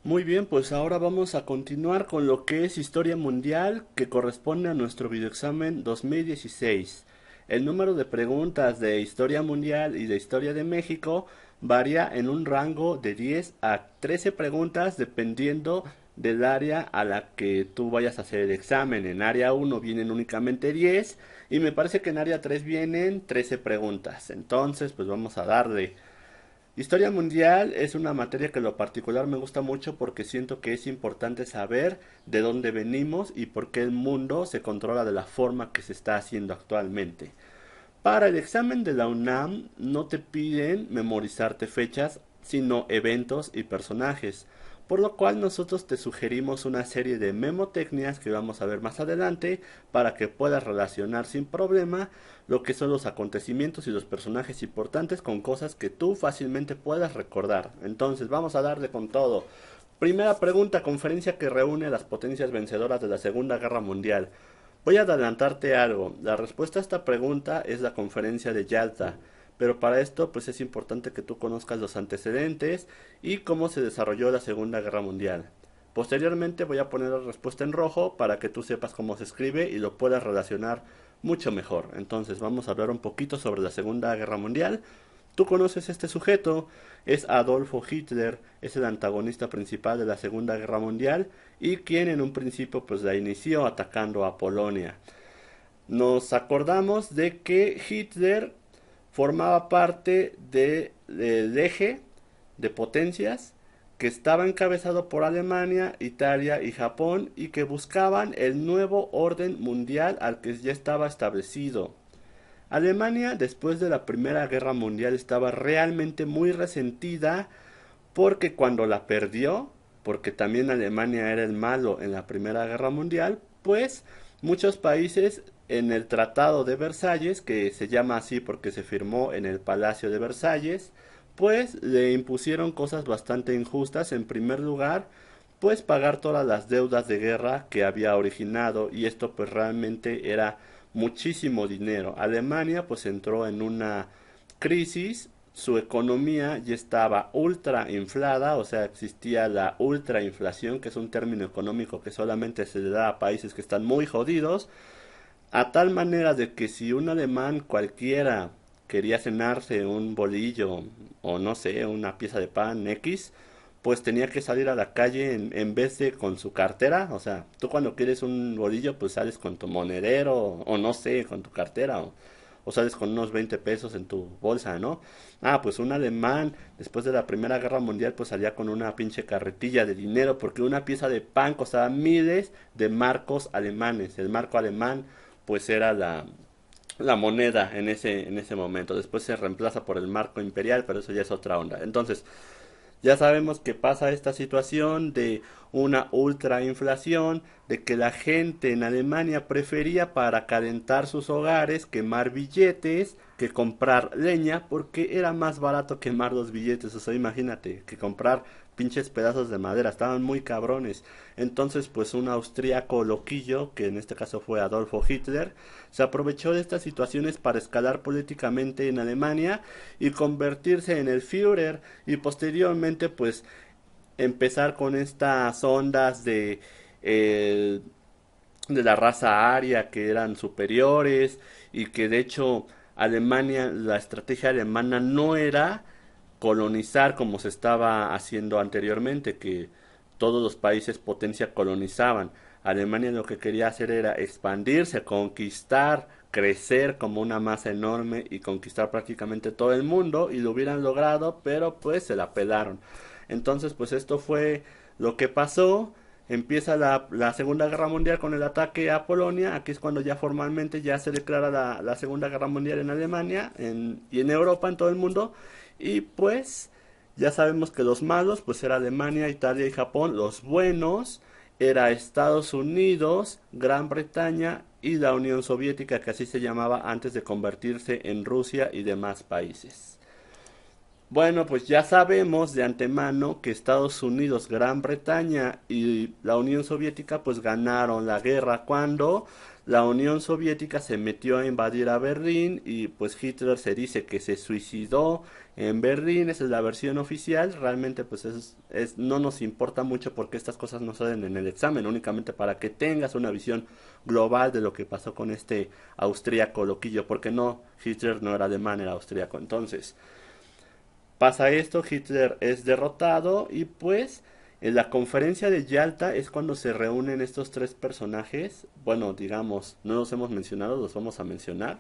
Muy bien, pues ahora vamos a continuar con lo que es historia mundial que corresponde a nuestro videoexamen 2016. El número de preguntas de historia mundial y de historia de México varía en un rango de 10 a 13 preguntas dependiendo del área a la que tú vayas a hacer el examen. En área uno vienen únicamente 10 y me parece que en área 3 vienen 13 preguntas. Entonces, pues vamos a darle. Historia mundial es una materia que en lo particular me gusta mucho porque siento que es importante saber de dónde venimos y por qué el mundo se controla de la forma que se está haciendo actualmente. Para el examen de la UNAM no te piden memorizarte fechas, sino eventos y personajes, por lo cual nosotros te sugerimos una serie de memotecnias que vamos a ver más adelante para que puedas relacionar sin problema lo que son los acontecimientos y los personajes importantes con cosas que tú fácilmente puedas recordar. Entonces vamos a darle con todo. Primera pregunta, conferencia que reúne las potencias vencedoras de la Segunda Guerra Mundial. Voy a adelantarte algo. La respuesta a esta pregunta es la conferencia de Yalta. Pero para esto pues es importante que tú conozcas los antecedentes y cómo se desarrolló la Segunda Guerra Mundial. Posteriormente voy a poner la respuesta en rojo para que tú sepas cómo se escribe y lo puedas relacionar mucho mejor. Entonces vamos a hablar un poquito sobre la Segunda Guerra Mundial. Tú conoces este sujeto, es Adolfo Hitler, es el antagonista principal de la Segunda Guerra Mundial y quien en un principio pues la inició atacando a Polonia. Nos acordamos de que Hitler formaba parte del eje de potencias que estaba encabezado por Alemania, Italia y Japón y que buscaban el nuevo orden mundial al que ya estaba establecido. Alemania, después de la Primera Guerra Mundial, estaba realmente muy resentida porque cuando la perdió, porque también Alemania era el malo en la Primera Guerra Mundial, pues muchos países en el Tratado de Versalles, que se llama así porque se firmó en el Palacio de Versalles, pues le impusieron cosas bastante injustas. En primer lugar, pues pagar todas las deudas de guerra que había originado, y esto pues realmente era muchísimo dinero. Alemania pues entró en una crisis, su economía ya estaba ultra inflada, o sea, existía la ultra inflación, que es un término económico que solamente se le da a países que están muy jodidos, a tal manera de que si un alemán cualquiera quería cenarse un bolillo o no sé, una pieza de pan X, pues tenía que salir a la calle en vez de con su cartera. O sea, tú cuando quieres un bolillo pues sales con tu monedero o no sé, con tu cartera o sales con unos 20 pesos en tu bolsa, ¿no? Ah, pues un alemán después de la Primera Guerra Mundial pues salía con una pinche carretilla de dinero porque una pieza de pan costaba miles de marcos alemanes. El marco alemán pues era la moneda en ese momento. Después se reemplaza por el marco imperial, pero eso ya es otra onda. Entonces, ya sabemos que pasa esta situación de una ultrainflación, de que la gente en Alemania prefería para calentar sus hogares quemar billetes que comprar leña porque era más barato quemar los billetes. O sea, imagínate que comprar pinches pedazos de madera, estaban muy cabrones. Entonces, pues un austríaco loquillo, que en este caso fue Adolfo Hitler, se aprovechó de estas situaciones para escalar políticamente en Alemania y convertirse en el Führer y posteriormente pues empezar con estas ondas de la raza aria que eran superiores y que de hecho Alemania, la estrategia alemana no era colonizar como se estaba haciendo anteriormente, que todos los países potencia colonizaban. Alemania lo que quería hacer era expandirse, conquistar, crecer como una masa enorme y conquistar prácticamente todo el mundo, y lo hubieran logrado, pero pues se la pelaron. Entonces pues esto fue lo que pasó. Empieza la Segunda Guerra Mundial con el ataque a Polonia. Aquí es cuando ya formalmente ya se declara la Segunda Guerra Mundial en Alemania y en Europa, en todo el mundo. Y pues ya sabemos que los malos pues era Alemania, Italia y Japón. Los buenos era Estados Unidos, Gran Bretaña y la Unión Soviética, que así se llamaba antes de convertirse en Rusia y demás países. Bueno, pues ya sabemos de antemano que Estados Unidos, Gran Bretaña y la Unión Soviética pues ganaron la guerra cuando la Unión Soviética se metió a invadir a Berlín y pues Hitler se dice que se suicidó en Berlín. Esa es la versión oficial. Realmente pues no nos importa mucho porque estas cosas no salen en el examen, únicamente para que tengas una visión global de lo que pasó con este austríaco loquillo, porque no, Hitler no era alemán, era austríaco. Entonces, pasa esto, Hitler es derrotado y pues en la conferencia de Yalta es cuando se reúnen estos tres personajes. Bueno, digamos, no los hemos mencionado, los vamos a mencionar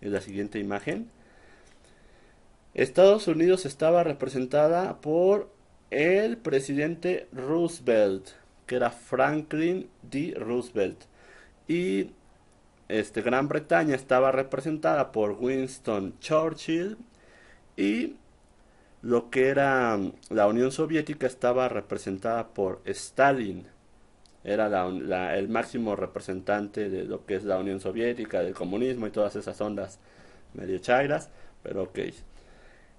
en la siguiente imagen. Estados Unidos estaba representada por el presidente Roosevelt, que era Franklin D. Roosevelt. Y Gran Bretaña estaba representada por Winston Churchill y lo que era la Unión Soviética estaba representada por Stalin. Era el máximo representante de lo que es la Unión Soviética, del comunismo y todas esas ondas medio chairas, pero ok.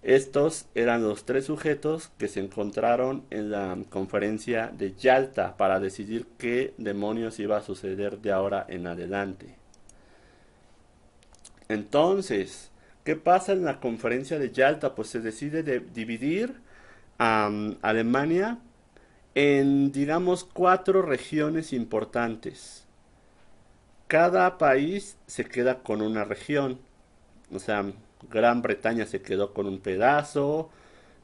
Estos eran los tres sujetos que se encontraron en la conferencia de Yalta para decidir qué demonios iba a suceder de ahora en adelante. Entonces, ¿qué pasa en la conferencia de Yalta? Pues se decide dividir a Alemania en, digamos, cuatro regiones importantes. Cada país se queda con una región. O sea, Gran Bretaña se quedó con un pedazo,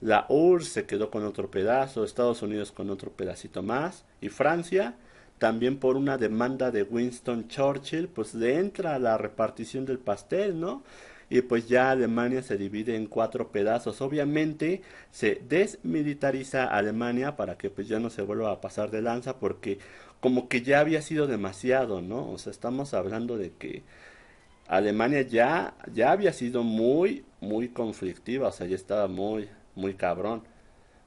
la URSS se quedó con otro pedazo, Estados Unidos con otro pedacito más, y Francia, también por una demanda de Winston Churchill, pues le entra a la repartición del pastel, ¿no? Y pues ya Alemania se divide en cuatro pedazos. Obviamente se desmilitariza Alemania para que pues ya no se vuelva a pasar de lanza porque como que ya había sido demasiado, ¿no? O sea, estamos hablando de que Alemania ya había sido muy conflictiva, o sea, ya estaba muy cabrón,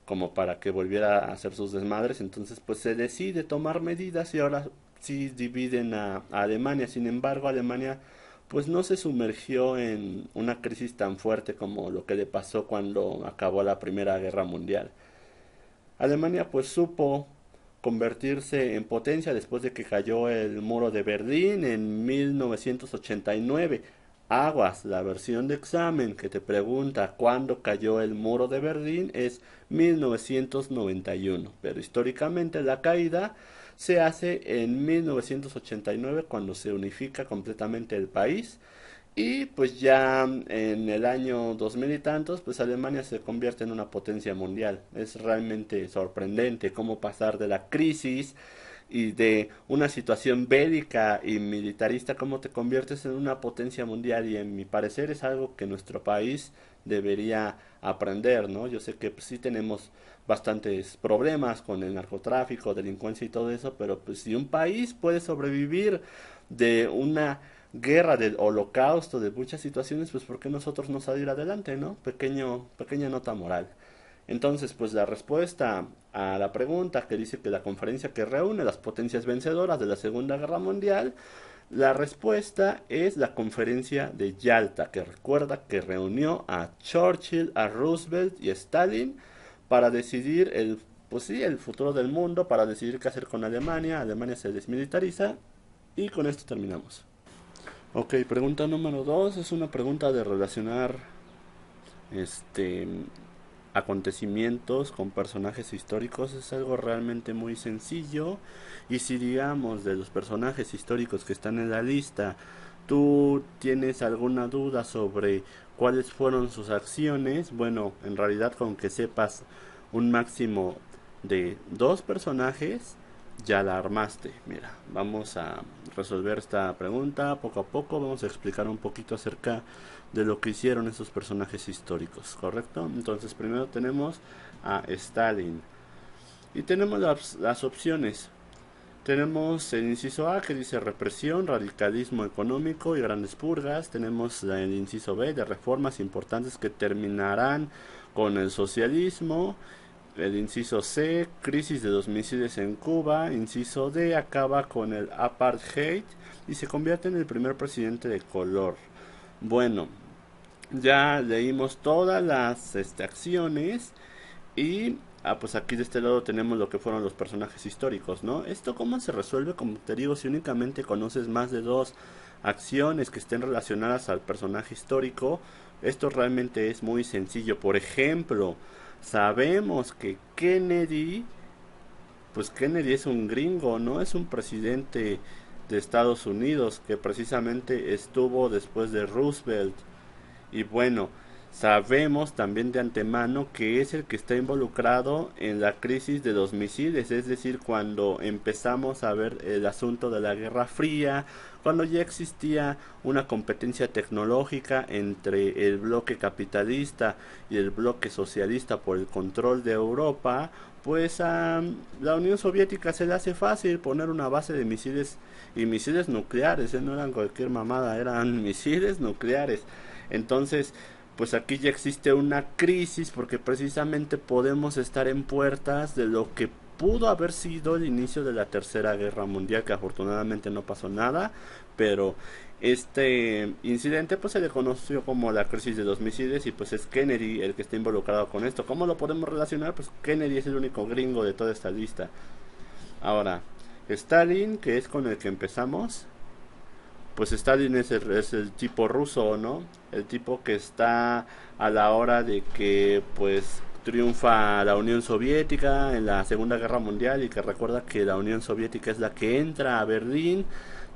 como para que volviera a hacer sus desmadres. Entonces, pues se decide tomar medidas y ahora sí dividen a Alemania. Sin embargo, Alemania, pues no se sumergió en una crisis tan fuerte como lo que le pasó cuando acabó la Primera Guerra Mundial. Alemania, pues supo convertirse en potencia después de que cayó el muro de Berlín en 1989. Aguas, la versión de examen que te pregunta cuándo cayó el muro de Berlín es 1991, pero históricamente la caída se hace en 1989 cuando se unifica completamente el país y pues ya en el año 2000 y tantos, pues Alemania se convierte en una potencia mundial. Es realmente sorprendente cómo pasar de la crisis y de una situación bélica y militarista, cómo te conviertes en una potencia mundial. Y en mi parecer es algo que nuestro país debería aprender, ¿no? Yo sé que pues, sí tenemos bastantes problemas con el narcotráfico, delincuencia y todo eso, pero pues si un país puede sobrevivir de una guerra, del holocausto, de muchas situaciones, pues ¿por qué nosotros no salir adelante, no? Pequeña nota moral. Entonces, pues la respuesta a la pregunta que dice que la conferencia que reúne las potencias vencedoras de la Segunda Guerra Mundial, la respuesta es la conferencia de Yalta, que recuerda que reunió a Churchill, a Roosevelt y a Stalin para decidir pues sí, el futuro del mundo, para decidir qué hacer con Alemania. Alemania se desmilitariza y con esto terminamos. Ok, pregunta número 2 es una pregunta de relacionar este acontecimientos con personajes históricos. Es algo realmente muy sencillo y si digamos de los personajes históricos que están en la lista tú tienes alguna duda sobre cuáles fueron sus acciones, bueno, en realidad con que sepas un máximo de dos personajes ya la armaste. Mira, vamos a resolver esta pregunta poco a poco. Vamos a explicar un poquito acerca de lo que hicieron esos personajes históricos, ¿correcto? Entonces primero tenemos a Stalin y tenemos las opciones. Tenemos el inciso A que dice represión, radicalismo económico y grandes purgas. Tenemos el inciso B de reformas importantes que terminarán con el socialismo. El inciso C, crisis de los misiles en Cuba. Inciso D, acaba con el apartheid y se convierte en el primer presidente de color. Bueno, ya leímos todas las acciones y pues aquí de este lado tenemos lo que fueron los personajes históricos, ¿no? Esto cómo se resuelve, como te digo, si únicamente conoces más de dos acciones que estén relacionadas al personaje histórico, esto realmente es muy sencillo. Por ejemplo, sabemos que Kennedy, pues Kennedy es un gringo, ¿no? Es un presidente de Estados Unidos que precisamente estuvo después de Roosevelt. Y bueno, sabemos también de antemano que es el que está involucrado en la crisis de los misiles, es decir, cuando empezamos a ver el asunto de la Guerra Fría, cuando ya existía una competencia tecnológica entre el bloque capitalista y el bloque socialista por el control de Europa, pues a la Unión Soviética se le hace fácil poner una base de misiles y misiles nucleares, no eran cualquier mamada, eran misiles nucleares. Entonces, pues aquí ya existe una crisis porque precisamente podemos estar en puertas de lo que pudo haber sido el inicio de la Tercera Guerra Mundial, que afortunadamente no pasó nada, pero este incidente pues se le conoció como la crisis de los misiles y pues es Kennedy el que está involucrado con esto. ¿Cómo lo podemos relacionar? Pues Kennedy es el único gringo de toda esta lista. Ahora, Stalin, que es con el que empezamos, pues Stalin es el tipo ruso, ¿no? El tipo que está a la hora de que pues triunfa la Unión Soviética en la Segunda Guerra Mundial y que recuerda que la Unión Soviética es la que entra a Berlín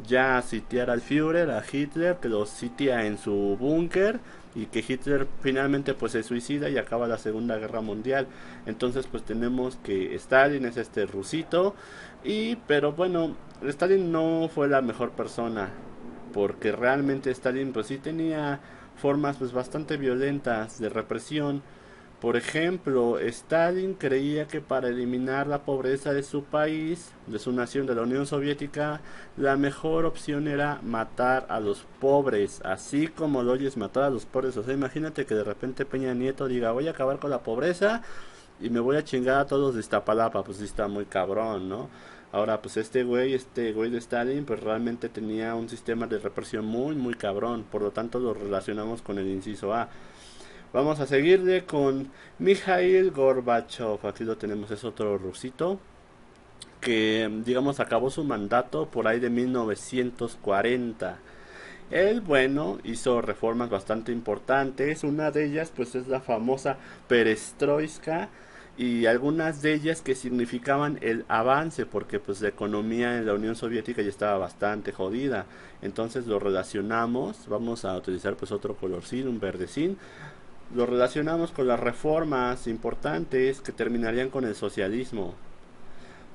ya a sitiar al Führer, a Hitler, que lo sitia en su búnker y que Hitler finalmente pues se suicida y acaba la Segunda Guerra Mundial. Entonces pues tenemos que Stalin es este rusito y pero bueno, Stalin no fue la mejor persona porque realmente Stalin pues sí tenía formas pues bastante violentas de represión. Por ejemplo, Stalin creía que para eliminar la pobreza de su país, de su nación, de la Unión Soviética, la mejor opción era matar a los pobres, así como lo oyes, matar a los pobres. O sea, imagínate que de repente Peña Nieto diga, voy a acabar con la pobreza y me voy a chingar a todos de Iztapalapa, pues sí está muy cabrón, ¿no? Ahora, pues este güey de Stalin, pues realmente tenía un sistema de represión muy, muy cabrón, por lo tanto lo relacionamos con el inciso A. Vamos a seguirle con Mikhail Gorbachev, aquí lo tenemos, es otro rusito, que digamos acabó su mandato por ahí de 1940. Él, bueno, hizo reformas bastante importantes. Una de ellas, pues, es la famosa perestroika. Y algunas de ellas que significaban el avance, porque pues la economía en la Unión Soviética ya estaba bastante jodida. Entonces lo relacionamos, vamos a utilizar pues otro colorcín, un verdecín. Lo relacionamos con las reformas importantes que terminarían con el socialismo.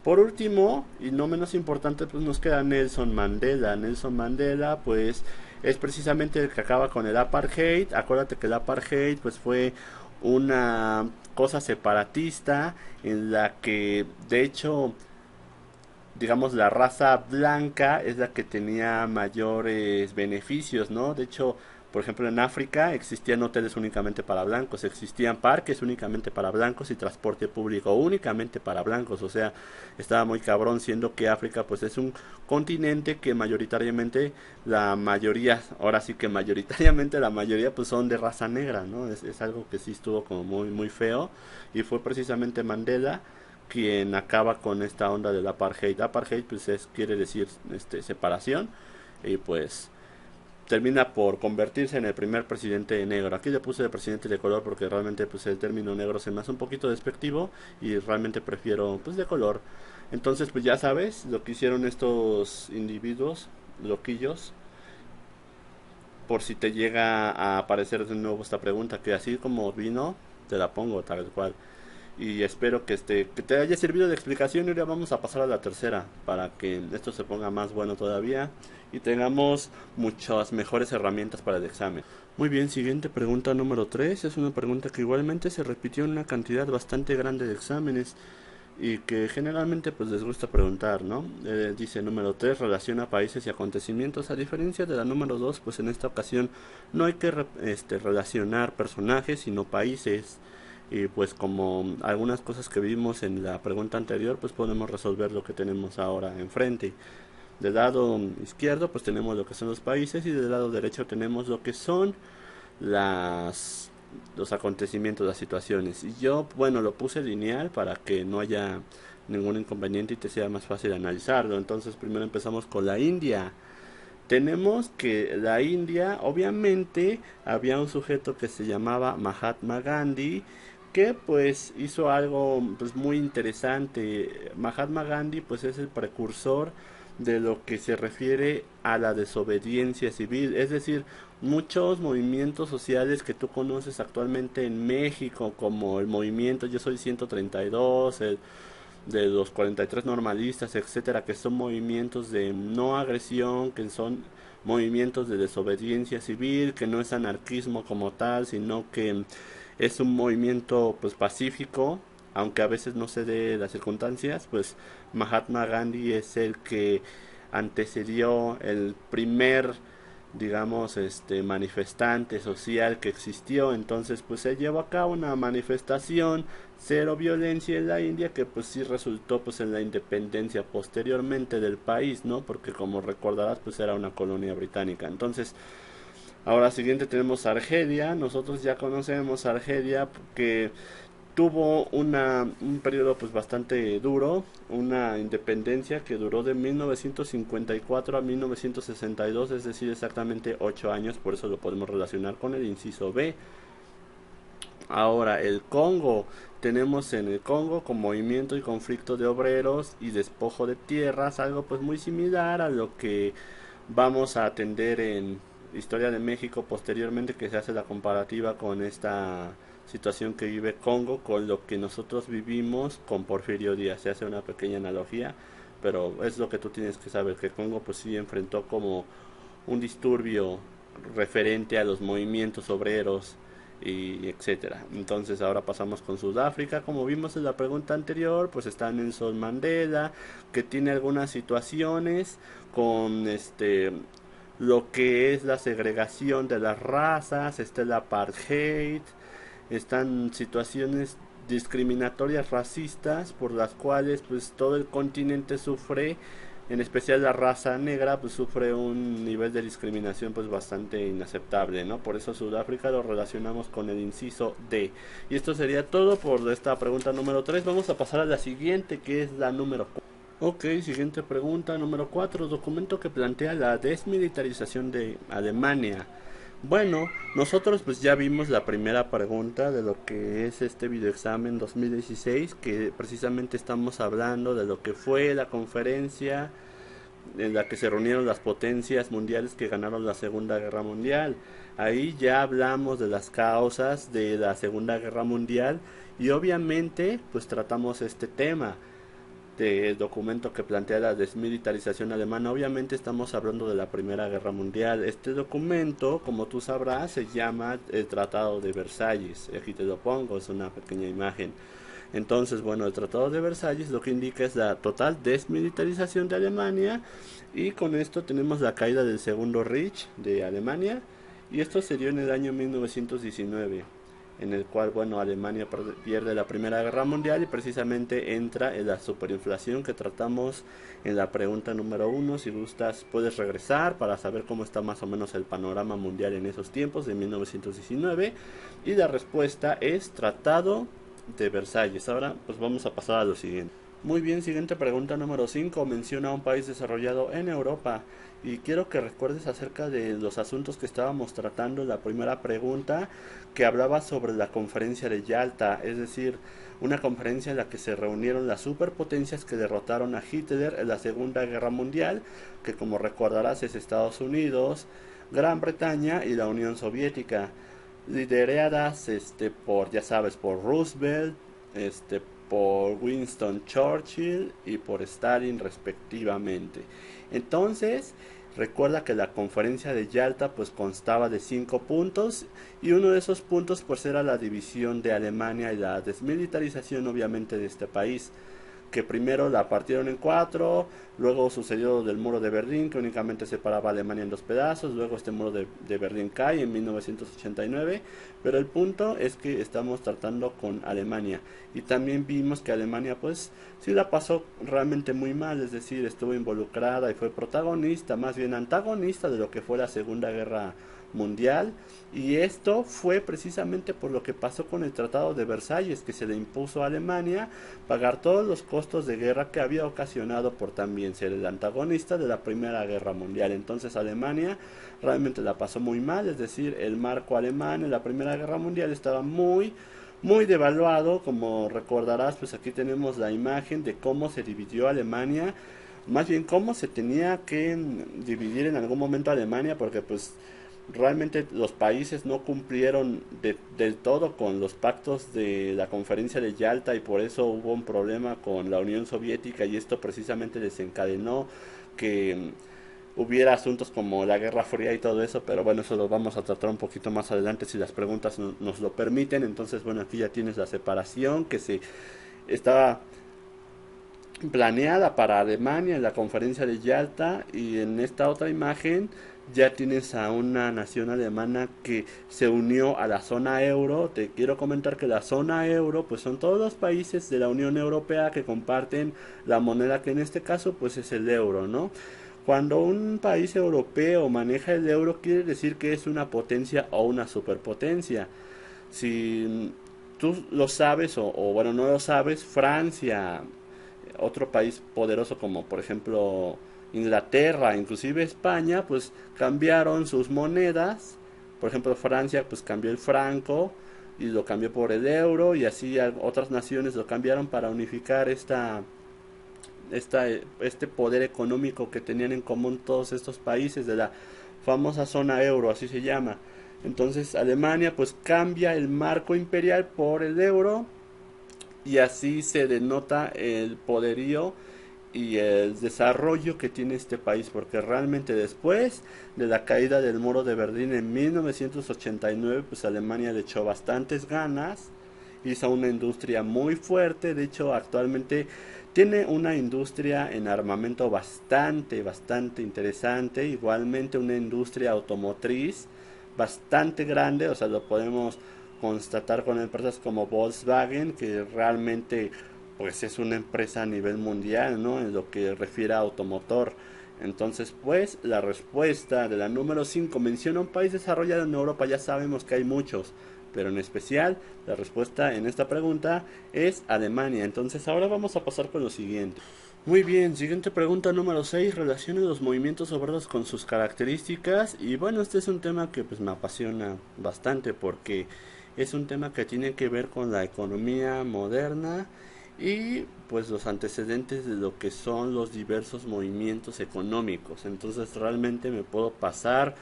Por último, y no menos importante, pues nos queda Nelson Mandela. Nelson Mandela, pues, es precisamente el que acaba con el apartheid. Acuérdate que el apartheid, pues, fue una cosa separatista en la que, de hecho, digamos, la raza blanca es la que tenía mayores beneficios, ¿no? De hecho, por ejemplo, en África existían hoteles únicamente para blancos, existían parques únicamente para blancos y transporte público únicamente para blancos, o sea, estaba muy cabrón siendo que África pues es un continente que mayoritariamente la mayoría, ahora sí que mayoritariamente la mayoría pues son de raza negra, ¿no? Es algo que sí estuvo como muy muy feo y fue precisamente Mandela quien acaba con esta onda del apartheid. Apartheid pues quiere decir separación y pues termina por convertirse en el primer presidente negro. Aquí le puse de presidente de color porque realmente pues el término negro se me hace un poquito despectivo y realmente prefiero pues de color. Entonces pues ya sabes lo que hicieron estos individuos loquillos, por si te llega a aparecer de nuevo esta pregunta, que así como vino te la pongo tal cual. Y espero que te haya servido de explicación y ahora vamos a pasar a la tercera para que esto se ponga más bueno todavía y tengamos muchas mejores herramientas para el examen. Muy bien, siguiente pregunta número 3 es una pregunta que igualmente se repitió en una cantidad bastante grande de exámenes y que generalmente pues les gusta preguntar, ¿no? Dice número 3 relaciona países y acontecimientos, a diferencia de la número 2 pues en esta ocasión no hay que relacionar personajes sino países. Y pues como algunas cosas que vimos en la pregunta anterior, pues podemos resolver lo que tenemos ahora enfrente. Del lado izquierdo pues tenemos lo que son los países y del lado derecho tenemos lo que son las los acontecimientos, las situaciones. Y yo, bueno, lo puse lineal para que no haya ningún inconveniente y te sea más fácil analizarlo. Entonces primero empezamos con la India. Tenemos que la India, obviamente, había un sujeto que se llamaba Mahatma Gandhi, que pues hizo algo pues muy interesante. Mahatma Gandhi pues es el precursor de lo que se refiere a la desobediencia civil, es decir, muchos movimientos sociales que tú conoces actualmente en México, como el movimiento Yo Soy 132, el de los 43 normalistas, etcétera, que son movimientos de no agresión, que son movimientos de desobediencia civil, que no es anarquismo como tal, sino que es un movimiento pues pacífico, aunque a veces no se dé las circunstancias. Pues Mahatma Gandhi es el que antecedió el primer, digamos, manifestante social que existió. Entonces pues se llevó a cabo una manifestación cero violencia en la India, que pues sí resultó pues en la independencia posteriormente del país, ¿no? Porque como recordarás pues era una colonia británica. Entonces ahora siguiente tenemos Argelia. Nosotros ya conocemos Argelia, que tuvo un periodo pues bastante duro, una independencia que duró de 1954 a 1962, es decir, exactamente 8 años, por eso lo podemos relacionar con el inciso B. Ahora, el Congo. Tenemos en el Congo con movimiento y conflicto de obreros y despojo de tierras, algo pues muy similar a lo que vamos a atender en Historia de México posteriormente, que se hace la comparativa con esta situación que vive Congo con lo que nosotros vivimos con Porfirio Díaz. Se hace una pequeña analogía, pero es lo que tú tienes que saber, que Congo pues sí enfrentó como un disturbio referente a los movimientos obreros y etcétera. Entonces ahora pasamos con Sudáfrica. Como vimos en la pregunta anterior, pues está Nelson Mandela, que tiene algunas situaciones con lo que es la segregación de las razas, está el apartheid, están situaciones discriminatorias racistas por las cuales pues todo el continente sufre, en especial la raza negra pues sufre un nivel de discriminación pues bastante inaceptable, ¿no? Por eso Sudáfrica lo relacionamos con el inciso D. Y esto sería todo por esta pregunta número 3. Vamos a pasar a la siguiente, que es la número 4. Ok, siguiente pregunta número 4. Documento que plantea la desmilitarización de Alemania. Bueno, nosotros pues ya vimos la primera pregunta de lo que es este videoexamen 2016, que precisamente estamos hablando de lo que fue la conferencia en la que se reunieron las potencias mundiales que ganaron la Segunda Guerra Mundial. Ahí ya hablamos de las causas de la Segunda Guerra Mundial y obviamente pues tratamos este tema del documento que plantea la desmilitarización alemana. Obviamente estamos hablando de la Primera Guerra Mundial. Este documento, como tú sabrás, se llama el Tratado de Versalles. Aquí te lo pongo, es una pequeña imagen. Entonces, bueno, el Tratado de Versalles lo que indica es la total desmilitarización de Alemania, y con esto tenemos la caída del Segundo Reich de Alemania, y esto se dio en el año 1919, en el cual, bueno, Alemania pierde la Primera Guerra Mundial y precisamente entra en la superinflación que tratamos en la pregunta número 1. Si gustas puedes regresar para saber cómo está más o menos el panorama mundial en esos tiempos de 1919, y la respuesta es Tratado de Versalles. Ahora pues vamos a pasar a lo siguiente. Muy bien, siguiente pregunta número 5. Menciona un país desarrollado en Europa. Y quiero que recuerdes acerca de los asuntos que estábamos tratando en la primera pregunta, que hablaba sobre la conferencia de Yalta, es decir, una conferencia en la que se reunieron las superpotencias que derrotaron a Hitler en la Segunda Guerra Mundial, que como recordarás es Estados Unidos, Gran Bretaña y la Unión Soviética, lideradas por, ya sabes, por Roosevelt, por Winston Churchill y por Stalin respectivamente. Entonces, recuerda que la conferencia de Yalta pues constaba de 5 puntos, y uno de esos puntos pues era la división de Alemania y la desmilitarización obviamente de este país, que primero la partieron en cuatro, luego sucedió del muro de Berlín, que únicamente separaba a Alemania en dos pedazos, luego este muro de Berlín cae en 1989, pero el punto es que estamos tratando con Alemania, y también vimos que Alemania pues sí la pasó realmente muy mal, es decir, estuvo involucrada y fue protagonista, más bien antagonista de lo que fue la Segunda Guerra mundial, y esto fue precisamente por lo que pasó con el Tratado de Versalles, que se le impuso a Alemania pagar todos los costos de guerra que había ocasionado por también ser el antagonista de la Primera Guerra Mundial. Entonces Alemania realmente la pasó muy mal, es decir, el marco alemán en la Primera Guerra Mundial estaba muy devaluado. Como recordarás, pues aquí tenemos la imagen de cómo se dividió Alemania, más bien cómo se tenía que dividir en algún momento Alemania, porque pues realmente los países no cumplieron del todo con los pactos de la conferencia de Yalta, y por eso hubo un problema con la Unión Soviética, y esto precisamente desencadenó que hubiera asuntos como la Guerra Fría y todo eso. Pero bueno, eso lo vamos a tratar un poquito más adelante si las preguntas nos lo permiten. Entonces bueno, aquí ya tienes la separación que se estaba planeada para Alemania en la conferencia de Yalta, y en esta otra imagen ya tienes a una nación alemana que se unió a la zona euro. Te quiero comentar que la zona euro pues son todos los países de la Unión Europea que comparten la moneda, que en este caso pues es el euro, ¿no? Cuando un país europeo maneja el euro, quiere decir que es una potencia o una superpotencia. Si tú lo sabes o bueno, no lo sabes, Francia, otro país poderoso como por ejemplo Inglaterra, inclusive España, pues cambiaron sus monedas. Por ejemplo, Francia pues cambió el franco y lo cambió por el euro, y así otras naciones lo cambiaron para unificar este poder económico que tenían en común todos estos países de la famosa zona euro, así se llama. Entonces Alemania pues cambia el marco imperial por el euro, y así se denota el poderío y el desarrollo que tiene este país, porque realmente después de la caída del muro de Berlín en 1989, pues Alemania le echó bastantes ganas, hizo una industria muy fuerte. De hecho actualmente tiene una industria en armamento bastante interesante, igualmente una industria automotriz bastante grande. O sea, lo podemos constatar con empresas como Volkswagen, que realmente pues es una empresa a nivel mundial, ¿no? En lo que refiere a automotor. Entonces, pues, la respuesta de la número 5 menciona un país desarrollado en Europa. Ya sabemos que hay muchos, pero en especial la respuesta en esta pregunta es Alemania. Entonces, ahora vamos a pasar con lo siguiente. Muy bien, siguiente pregunta número 6. Relaciona los movimientos obreros con sus características. Y bueno, este es un tema que pues me apasiona bastante, porque es un tema que tiene que ver con la economía moderna y pues los antecedentes de lo que son los diversos movimientos económicos. Entonces realmente me puedo pasar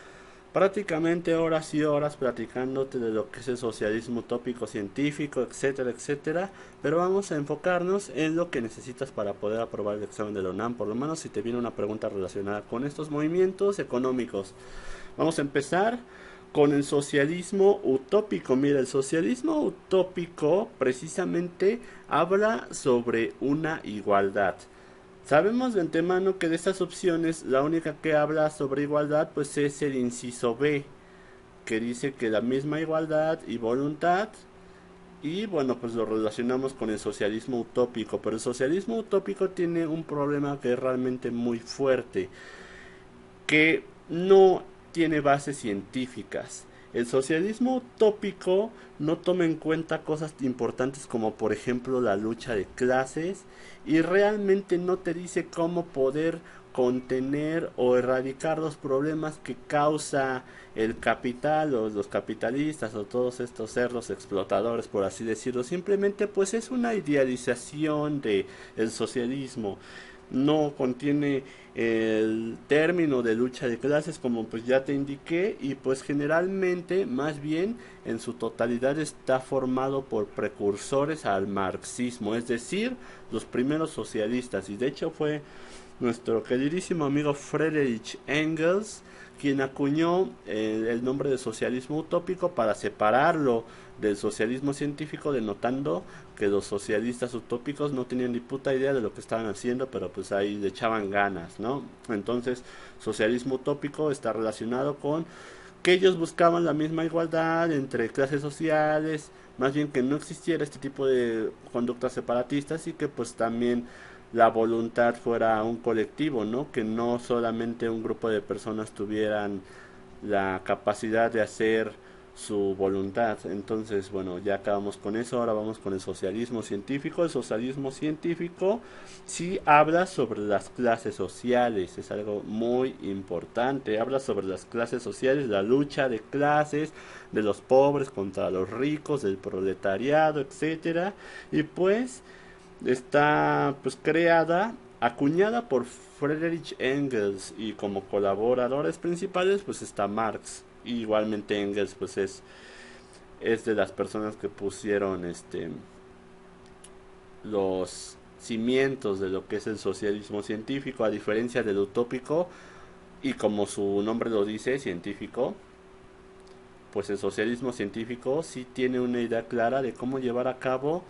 prácticamente horas y horas platicándote de lo que es el socialismo utópico científico, etcétera, etcétera. Pero vamos a enfocarnos en lo que necesitas para poder aprobar el examen de la UNAM, por lo menos si te viene una pregunta relacionada con estos movimientos económicos. Vamos a empezar con el socialismo utópico. Mira, el socialismo utópico precisamente habla sobre una igualdad. Sabemos de antemano que de estas opciones la única que habla sobre igualdad pues es el inciso B, que dice que la misma igualdad y voluntad, y bueno, pues lo relacionamos con el socialismo utópico. Pero el socialismo utópico tiene un problema que es realmente muy fuerte, que no tiene bases científicas. El socialismo utópico no toma en cuenta cosas importantes como por ejemplo la lucha de clases, y realmente no te dice cómo poder contener o erradicar los problemas que causa el capital o los capitalistas o todos estos cerdos explotadores, por así decirlo. Simplemente pues es una idealización de el socialismo. No contiene el término de lucha de clases, como pues ya te indiqué, y pues generalmente más bien en su totalidad está formado por precursores al marxismo, es decir, los primeros socialistas. Y de hecho fue nuestro queridísimo amigo Friedrich Engels quien acuñó el nombre de socialismo utópico para separarlo del socialismo científico, denotando que los socialistas utópicos no tenían ni puta idea de lo que estaban haciendo, pero pues ahí le echaban ganas, ¿no? Entonces, socialismo utópico está relacionado con que ellos buscaban la misma igualdad entre clases sociales, más bien que no existiera este tipo de conductas separatistas, y que pues también la voluntad fuera un colectivo, ¿no? Que no solamente un grupo de personas tuvieran la capacidad de hacer su voluntad. Entonces, bueno, ya acabamos con eso, ahora vamos con el socialismo científico. El socialismo científico sí habla sobre las clases sociales, es algo muy importante, habla sobre las clases sociales, la lucha de clases, de los pobres contra los ricos, del proletariado, etcétera, y pues está pues creada, acuñada por Friedrich Engels, y como colaboradores principales pues está Marx. Y igualmente Engels pues es de las personas que pusieron los cimientos de lo que es el socialismo científico, a diferencia del utópico, y como su nombre lo dice, científico, pues el socialismo científico sí tiene una idea clara de cómo llevar a cabo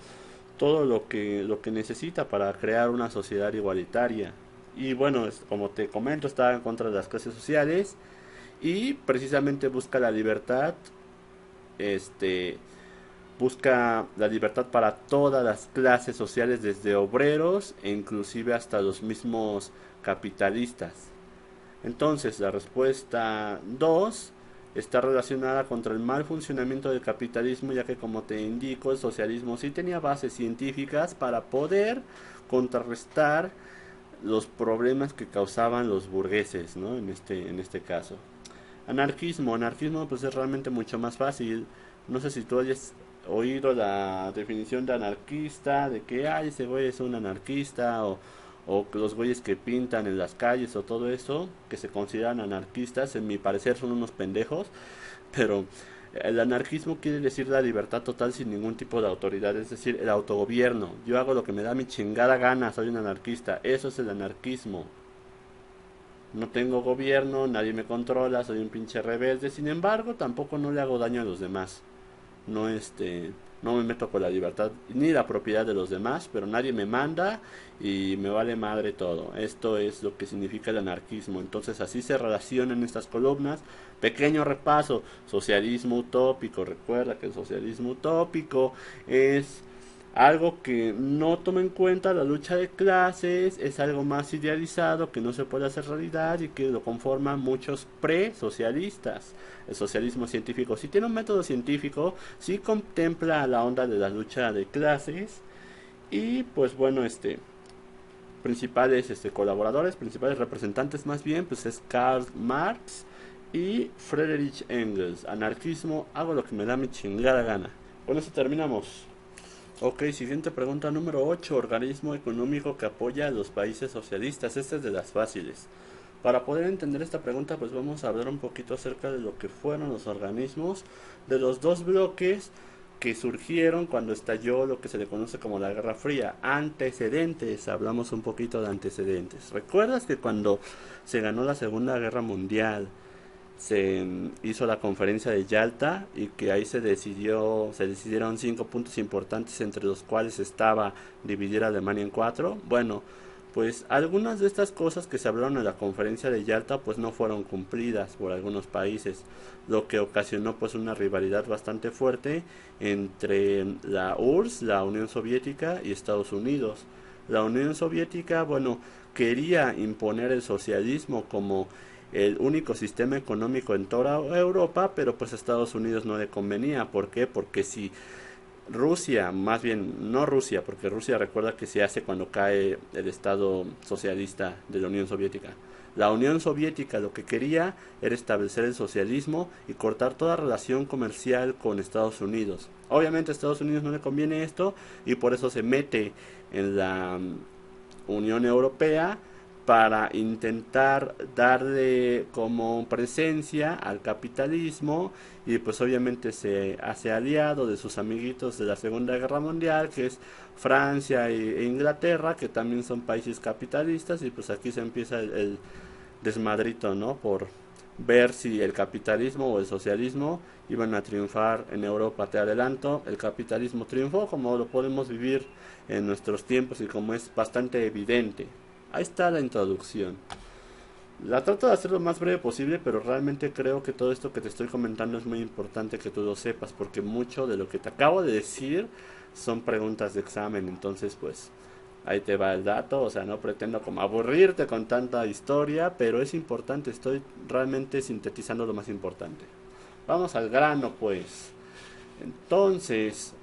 todo lo que necesita para crear una sociedad igualitaria. Y bueno, como te comento, está en contra de las clases sociales y precisamente busca la libertad, este, busca la libertad para todas las clases sociales, desde obreros e inclusive hasta los mismos capitalistas. Entonces, la respuesta 2 está relacionada contra el mal funcionamiento del capitalismo, ya que como te indico, el socialismo sí tenía bases científicas para poder contrarrestar los problemas que causaban los burgueses, ¿no? En este caso. Anarquismo pues es realmente mucho más fácil. No sé si tú hayas oído la definición de anarquista, de que ay, ese güey es un anarquista, o los güeyes que pintan en las calles o todo eso, que se consideran anarquistas, en mi parecer son unos pendejos, pero el anarquismo quiere decir la libertad total sin ningún tipo de autoridad, es decir, el autogobierno. Yo hago lo que me da mi chingada gana, soy un anarquista, eso es el anarquismo. No tengo gobierno, nadie me controla, soy un pinche rebelde, sin embargo, tampoco no le hago daño a los demás. No no me meto con la libertad ni la propiedad de los demás, pero nadie me manda y me vale madre todo. Esto es lo que significa el anarquismo. Entonces así se relacionan estas columnas. Pequeño repaso: socialismo utópico. Recuerda que el socialismo utópico es algo que no toma en cuenta la lucha de clases, es algo más idealizado que no se puede hacer realidad y que lo conforman muchos pre-socialistas. El socialismo científico sí tiene un método científico, sí contempla la onda de la lucha de clases, y pues bueno, principales colaboradores, principales representantes más bien, pues es Karl Marx y Friedrich Engels. Anarquismo, hago lo que me da mi chingada gana. Con eso terminamos. Ok, siguiente pregunta número 8. Organismo económico que apoya a los países socialistas. Esta es de las fáciles. Para poder entender esta pregunta, pues vamos a hablar un poquito acerca de lo que fueron los organismos de los dos bloques que surgieron cuando estalló lo que se le conoce como la Guerra Fría. Antecedentes, hablamos un poquito de antecedentes. ¿Recuerdas que cuando se ganó la Segunda Guerra Mundial se hizo la conferencia de Yalta, y que ahí se decidieron 5 puntos importantes, entre los cuales estaba dividir a Alemania en cuatro? Bueno, pues algunas de estas cosas que se hablaron en la conferencia de Yalta pues no fueron cumplidas por algunos países, lo que ocasionó pues una rivalidad bastante fuerte entre la URSS, la Unión Soviética, y Estados Unidos. La Unión Soviética, bueno, quería imponer el socialismo como el único sistema económico en toda Europa, pero pues a Estados Unidos no le convenía. ¿Por qué? Porque si Rusia, más bien no Rusia, porque Rusia, recuerda que se hace cuando cae el Estado socialista de la Unión Soviética. La Unión Soviética lo que quería era establecer el socialismo y cortar toda relación comercial con Estados Unidos. Obviamente a Estados Unidos no le conviene esto, y por eso se mete en la Unión Europea, para intentar darle como presencia al capitalismo, y pues obviamente se hace aliado de sus amiguitos de la Segunda Guerra Mundial, que es Francia e Inglaterra, que también son países capitalistas, y pues aquí se empieza el desmadrito, ¿no? Por ver si el capitalismo o el socialismo iban a triunfar en Europa. Te adelanto, el capitalismo triunfó, como lo podemos vivir en nuestros tiempos y como es bastante evidente. Ahí está la introducción. La trato de hacer lo más breve posible, pero realmente creo que todo esto que te estoy comentando es muy importante que tú lo sepas, porque mucho de lo que te acabo de decir son preguntas de examen. Entonces, pues, Ahí te va el dato, o sea, no pretendo como aburrirte con tanta historia, pero es importante, estoy realmente sintetizando lo más importante. Vamos al grano, pues. Entonces,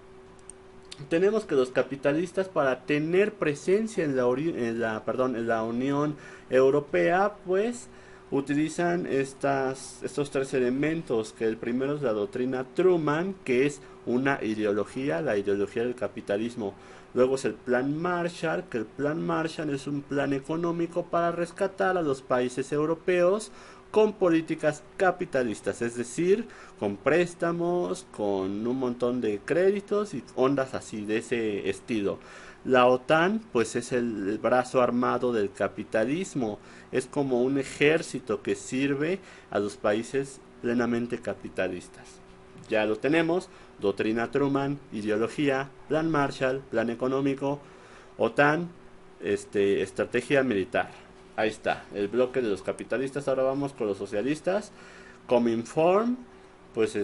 tenemos que los capitalistas para tener presencia en en la Unión Europea, pues utilizan estos tres elementos, que el primero es la doctrina Truman, que es una ideología, la ideología del capitalismo. Luego es el plan Marshall, que el plan Marshall es un plan económico para rescatar a los países europeos con políticas capitalistas, es decir, con préstamos, con un montón de créditos y ondas así de ese estilo. La OTAN pues es el brazo armado del capitalismo, es como un ejército que sirve a los países plenamente capitalistas. Ya lo tenemos, doctrina Truman, ideología, plan Marshall, plan económico, OTAN, estrategia militar. Ahí está, el bloque de los capitalistas. Ahora vamos con los socialistas. Cominform, pues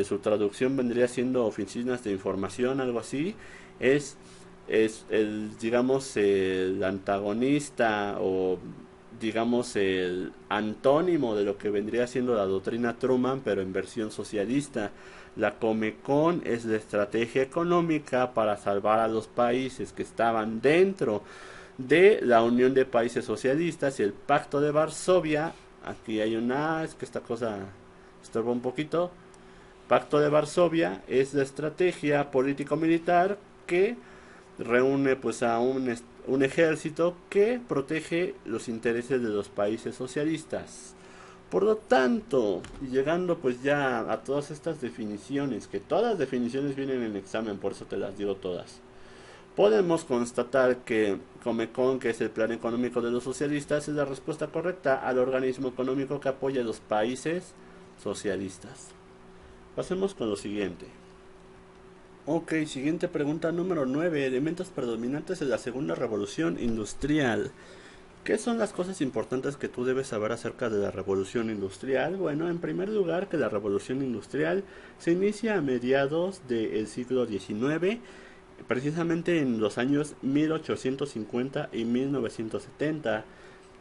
su traducción vendría siendo oficinas de información, algo así. Es, es el, digamos, el antagonista o digamos el antónimo de lo que vendría siendo la doctrina Truman, pero en versión socialista. La Comecon es la estrategia económica para salvar a los países que estaban dentro de la Unión de Países Socialistas y el Pacto de Varsovia. Aquí hay es que esta cosa estorba un poquito. Pacto de Varsovia es la estrategia político-militar que reúne pues a un ejército que protege los intereses de los países socialistas. Por lo tanto, llegando pues ya a todas estas definiciones, que todas las definiciones vienen en el examen, por eso te las digo todas. Podemos constatar que Comecon, que es el plan económico de los socialistas, es la respuesta correcta al organismo económico que apoya a los países socialistas. Pasemos con lo siguiente. Ok, siguiente pregunta número 9. Elementos predominantes de la segunda revolución industrial. ¿Qué son las cosas importantes que tú debes saber acerca de la revolución industrial? Bueno, en primer lugar, que la revolución industrial se inicia a mediados del siglo XIX, precisamente en los años 1850 y 1970.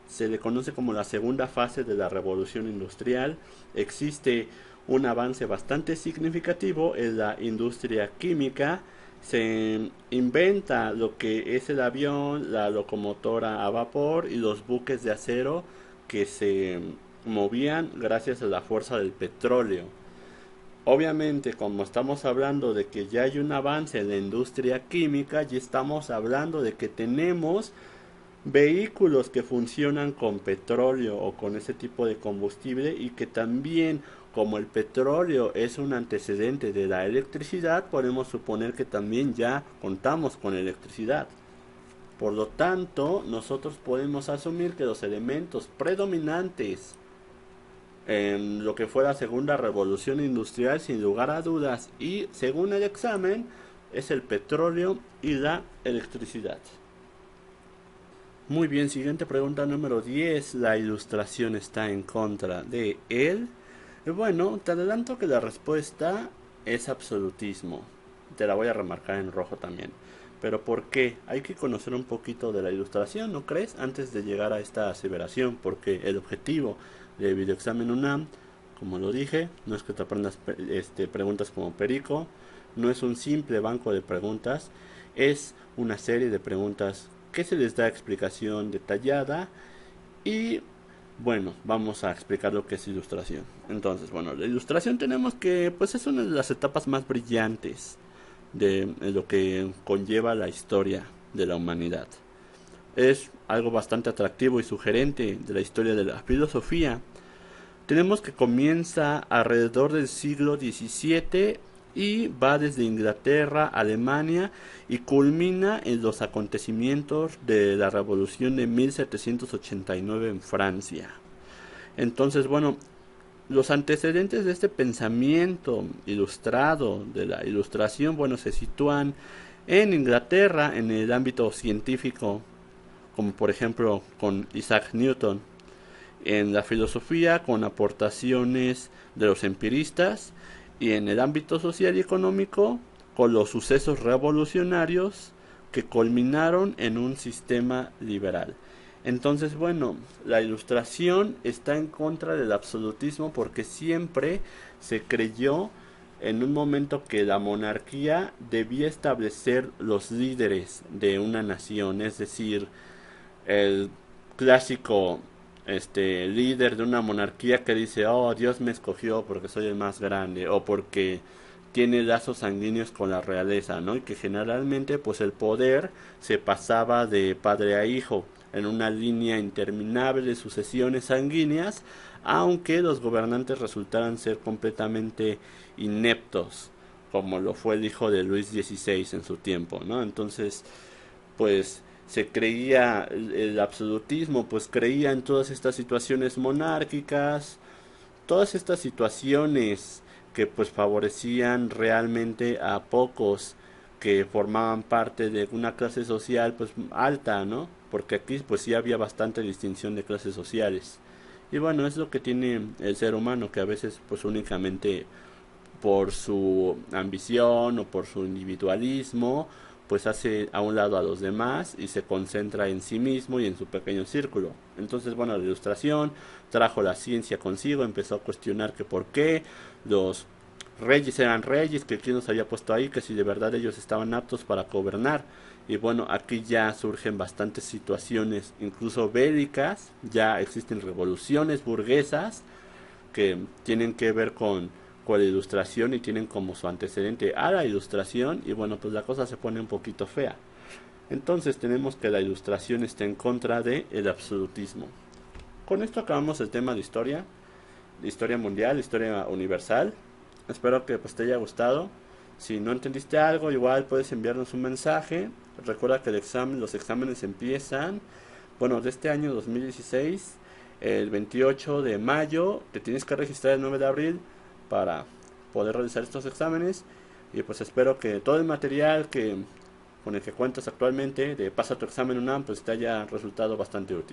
Se le conoce como la segunda fase de la revolución industrial. Existe un avance bastante significativo en la industria química. Se inventa lo que es el avión, la locomotora a vapor y los buques de acero que se movían gracias a la fuerza del petróleo. Obviamente, como estamos hablando de que ya hay un avance en la industria química, ya estamos hablando de que tenemos vehículos que funcionan con petróleo o con ese tipo de combustible, y que también, como el petróleo es un antecedente de la electricidad, podemos suponer que también ya contamos con electricidad. Por lo tanto, nosotros podemos asumir que los elementos predominantes en lo que fue la segunda revolución industrial, sin lugar a dudas, y según el examen, es el petróleo y la electricidad. Muy bien, siguiente pregunta número 10. La ilustración está en contra de él. Bueno, te adelanto que la respuesta es absolutismo. Te la voy a remarcar en rojo también. Pero ¿por qué? Hay que conocer un poquito de la ilustración, ¿no crees? Antes de llegar a esta aseveración, porque el objetivo del videoexamen UNAM, como lo dije, no es que te aprendas preguntas como perico, no es un simple banco de preguntas, es una serie de preguntas que se les da explicación detallada. Y bueno, vamos a explicar lo que es ilustración. Entonces, bueno, la ilustración tenemos que pues es una de las etapas más brillantes de lo que conlleva la historia de la humanidad. Es algo bastante atractivo y sugerente de la historia de la filosofía. Tenemos que comienza alrededor del siglo XVII y va desde Inglaterra, Alemania, y culmina en los acontecimientos de la Revolución de 1789 en Francia. Entonces, bueno, los antecedentes de este pensamiento ilustrado, de la ilustración, bueno, se sitúan en Inglaterra en el ámbito científico, como por ejemplo con Isaac Newton; en la filosofía con aportaciones de los empiristas; y en el ámbito social y económico con los sucesos revolucionarios que culminaron en un sistema liberal. Entonces, bueno, la Ilustración está en contra del absolutismo porque siempre se creyó en un momento que la monarquía debía establecer los líderes de una nación, es decir, el clásico líder de una monarquía que dice, oh, Dios me escogió porque soy el más grande o porque tiene lazos sanguíneos con la realeza, ¿no? Y que generalmente pues el poder se pasaba de padre a hijo en una línea interminable de sucesiones sanguíneas, aunque los gobernantes resultaran ser completamente ineptos, como lo fue el hijo de Luis XVI en su tiempo, ¿no? Entonces, pues se creía el absolutismo, pues creía en todas estas situaciones monárquicas, todas estas situaciones que pues favorecían realmente a pocos que formaban parte de una clase social pues alta, ¿no? Porque aquí pues sí había bastante distinción de clases sociales. Y bueno, es lo que tiene el ser humano, que a veces pues únicamente por su ambición o por su individualismo pues hace a un lado a los demás y se concentra en sí mismo y en su pequeño círculo. Entonces, bueno, la Ilustración trajo la ciencia consigo, empezó a cuestionar que por qué los reyes eran reyes, que quién los había puesto ahí, que si de verdad ellos estaban aptos para gobernar. Y bueno, aquí ya surgen bastantes situaciones, incluso bélicas, ya existen revoluciones burguesas que tienen que ver con la Ilustración y tienen como su antecedente a la Ilustración y bueno, pues la cosa se pone un poquito fea. Entonces tenemos que la Ilustración está en contra de el absolutismo. Con esto acabamos el tema de historia mundial, historia universal. Espero que pues te haya gustado. Si no entendiste algo, igual puedes enviarnos un mensaje. Recuerda que los exámenes empiezan, bueno, de este año 2016, el 28 de mayo. Te tienes que registrar el 9 de abril para poder realizar estos exámenes. Y pues espero que todo el material con el que cuentas actualmente de Pasa tu examen UNAM pues te haya resultado bastante útil.